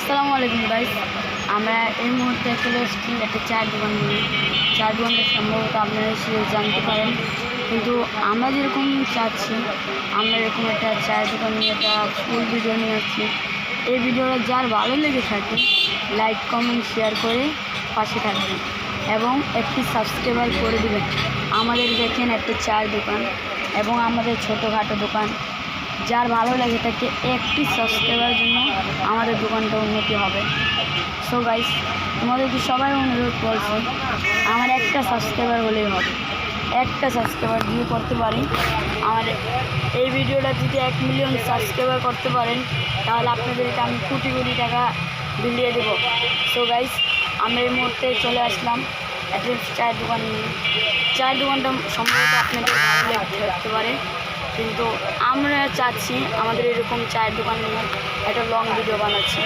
আসসালামু আলাইকুম গাইস। আমরা এই মুহূর্তে চলে এসেছি একটা চায়ের দোকান নিয়ে। চায়ের দোকানটা সম্ভবত আপনারা জানতে পারেন, কিন্তু আমরা যেরকম চাচ্ছি আমরা এরকম একটা চায়ের দোকান নিয়ে একটা ফুল ভিডিও নিয়ে আসছি। এই ভিডিওটা যার ভালো লেগে থাকে লাইক কমেন্ট শেয়ার করে পাশে থাকবেন এবং একটি সাবস্ক্রাইবার করে দেবেন। আমাদের দেখেন একটা চায়ের দোকান এবং আমাদের ছোটোখাটো দোকান, যার ভালো লাগে তাকে একটি সাবস্ক্রাইবারের জন্য আমাদের দোকানটা উন্নতি হবে। সো গাইস, তোমাদেরকে সবাই অনুরোধ করছি, আমার একটা সাবস্ক্রাইবার হলেই হবে। একটা সাবস্ক্রাইবার যদি করতে পারি, আমার এই ভিডিওটা যদি 1 মিলিয়ন সাবস্ক্রাইবার করতে পারেন, তাহলে আপনাদেরকে আমি কোটি কোটি টাকা বিলিয়ে দেবো। সো গাইস, আমরা এই মুহূর্তে চলে আসলাম একটা চায়ের দোকান নিয়ে। চায়ের দোকানটা সম্ভবত আপনাদের ভালো লাগতে পারে, কিন্তু আমরা চাচ্ছি আমাদের এরকম চায়ের দোকান নিয়ে একটা লং ভিডিও বানাচ্ছি।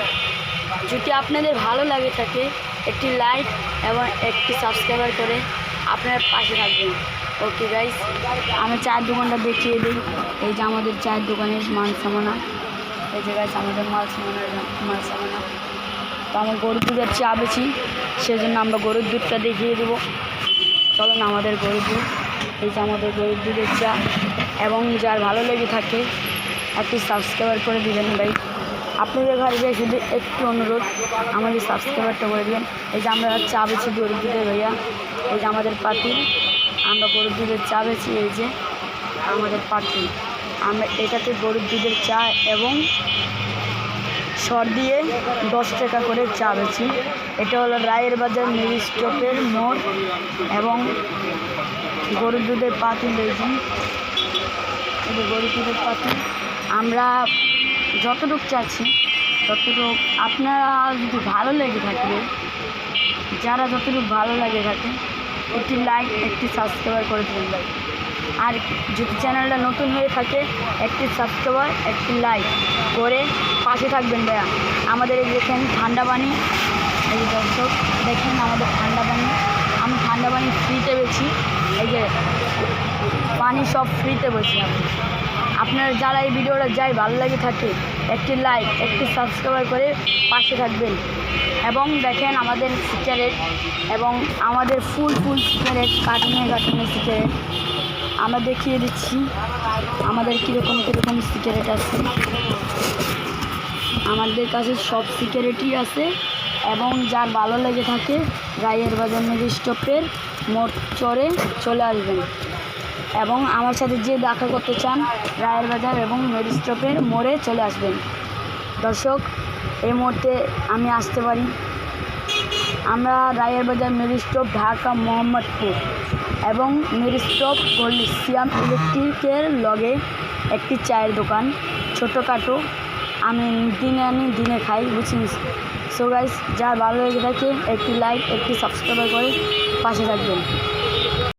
যদি আপনাদের ভালো লাগে থাকে একটি লাইক এবং একটি সাবস্ক্রাইবার করে আপনারা পাশে থাকবেন। ওকে গাইস, আমি চায়ের দোকানটা দেখিয়ে দিই। এই যে আমাদের চায়ের দোকানের মাল সামানা, এই যে গাইস আমাদের মাল সামানা। তো আমার গরুর দুধের চা বেছি, সেজন্য আমরা গরুর দুধটা দেখিয়ে দেবো। চলুন আমাদের গরুর দুধ, এই যে আমাদের গরুর দুধের চা। এবং যার ভালো লেগে থাকে একটি সাবস্ক্রাইবার করে দিবেন ভাই। আপনাদের ঘরে শুধু একটু অনুরোধ, আমাদের সাবস্ক্রাইবারটা করে দেবেন। এই যে আমরা চা বেছি গরুর দুধের ভাইয়া, এই যে আমাদের পাতিল, আমরা গরুর দুধের চা বেছি। এই যে আমাদের পাতিল, আমরা এটাতে গরুর দুধের চা এবং সর দিয়ে 10 টাকা করে চা বেছি। এটা হলো রায়ের বাজার মিল স্টপের মোড় এবং গরুর দুধের পাতিল। এই যে গরুর দুধের পাতিল, আমরা যতটুকু চাচ্ছি ততটুকু আপনারা যদি ভালো লেগে থাকবে, যারা যতটুকু ভালো লাগে থাকে একটি লাইক একটি সাবস্ক্রাইবার করে দেবেন। আর যদি চ্যানেলটা নতুন হয়ে থাকে একটি সাবস্ক্রাইবার একটি লাইক করে পাশে থাকবেন ভাইয়া। আমাদের এই দেখেন ঠান্ডা পানি, এই দর্শক দেখেন আমাদের ঠান্ডা পানি, আমি ঠান্ডা পানি ফ্রিতে বেছি। এই যে পানি সব ফ্রিতে বসি আমি। আপনার যারা এই ভিডিওটা যাই ভালো লাগে থাকে একটি লাইক একটি সাবস্ক্রাইবার করে পাশে থাকবেন। এবং দেখেন আমাদের সিগারেট এবং আমাদের ফুল সিগারেট, কার্টুনে সিগারেট আমরা দেখিয়ে দিচ্ছি আমাদের কীরকম সিগারেট আছে। আমাদের কাছে সব সিগারেটই আছে এবং যার ভালো লেগে থাকে রায়ের বাজার মেল স্টপের মোড় চড়ে চলে আসবেন এবং আমার সাথে যে দেখা করতে চান রায়ের বাজার এবং মেল স্টপের মোড়ে চলে আসবেন। দর্শক, এই মুহূর্তে আমি আসতে পারি, আমরা রায়ের বাজার মেল স্টপ ঢাকা মোহাম্মদপুর এবং মেল স্টপ গলি সিয়াম ইলেকট্রিকের লগে একটি চায়ের দোকান ছোটোখাটো, আমি দিনে আনি দিনে খাই, বুঝছেন। সো গাইস, যার ভালো লেগে থাকে একটি লাইক একটি সাবস্ক্রাইব করে পাশে থাকবেন।